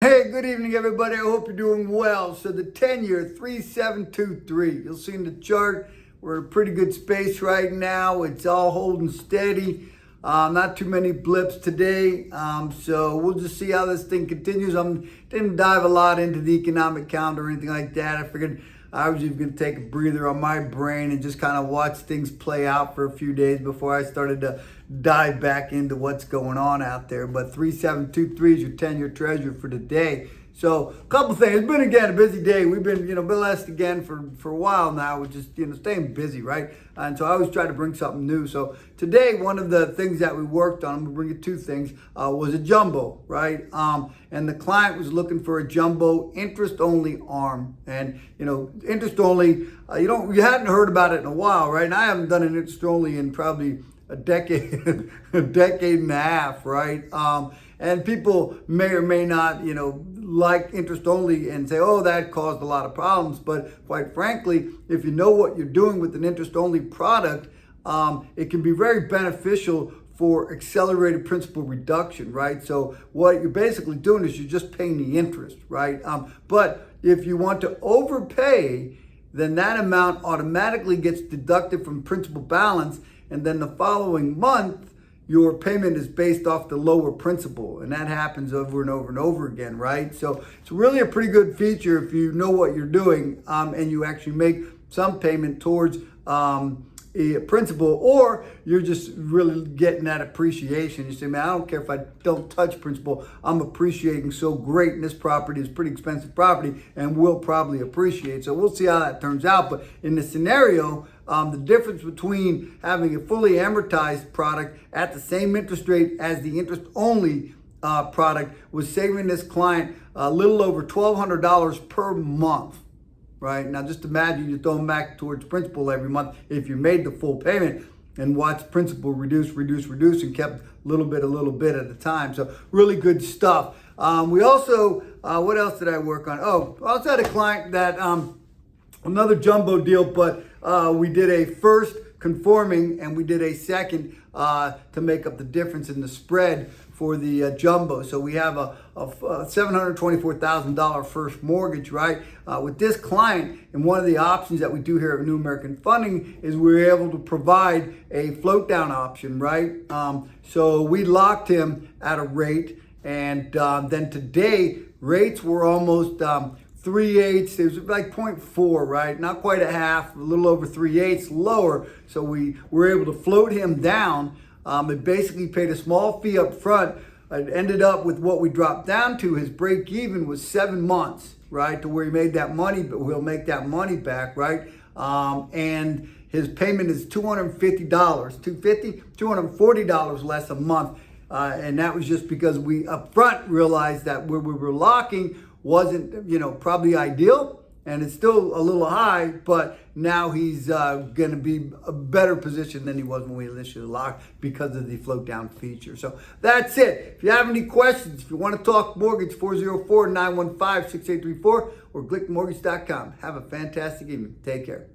Hey, good evening, everybody. I hope you're doing well. So the 10-year, 3723. You'll see in the chart, we're in a pretty good space right now. It's all holding steady. Not too many blips today. So we'll just see how this thing continues. Didn't dive a lot into the economic calendar or anything like that. I figured I was just going to take a breather on my brain and just kind of watch things play out for a few days before I started to dive back into what's going on out there. But 3723 is your 10-year treasury for today. So a couple things. It's been, again, a busy day. We've been, blessed again for a while now. We're just, staying busy, right? And so I always try to bring something new. So today, one of the things that we worked on, I'm going to bring you two things, was a jumbo, right? And the client was looking for a jumbo interest-only arm. And, interest-only, you hadn't heard about it in a while, right? And I haven't done an interest-only in probably a decade, a decade and a half, right? And people may or may not, like interest only and say, oh, that caused a lot of problems. But quite frankly, if you know what you're doing with an interest only product, it can be very beneficial for accelerated principal reduction, right? So what you're basically doing is you're just paying the interest, right? But if you want to overpay, then that amount automatically gets deducted from principal balance. And then the following month, your payment is based off the lower principal. And that happens over and over and over again, right? So it's really a pretty good feature if you know what you're doing and you actually make some payment towards a principal, or you're just really getting that appreciation. You say, man, I don't care if I don't touch principal. I'm appreciating so great, and this property is pretty expensive property and will probably appreciate. So we'll see how that turns out. But in the scenario, the difference between having a fully amortized product at the same interest rate as the interest-only product was saving this client a little over $1,200 per month. Right now, just imagine you're throwing back towards principal every month if you made the full payment and watched principal reduce, and kept a little bit at a time. So really good stuff. We also, what else did I work on? Oh, I also had a client that, another jumbo deal, but we did a first conforming and we did a second to make up the difference in the spread for the jumbo. So we have a $724,000 first mortgage, right? With this client, and one of the options that we do here at New American Funding is we're able to provide a float down option, right? So we locked him at a rate, and then today rates were almost 3/8. It was like 0.4, right? Not quite a half, a little over 3/8 lower. So we were able to float him down. It basically paid a small fee up front. It ended up with what we dropped down to. His break even was 7 months, right? To where he made that money, but we'll make that money back, right? And his payment is $250, $240 less a month. And that was just because we up front realized that where we were locking wasn't, probably ideal. And it's still a little high, but now he's going to be a better position than he was when we initially locked because of the float down feature. So that's it. If you have any questions, if you want to talk mortgage, 404-915-6834 or clickmortgage.com. Have a fantastic evening. Take care.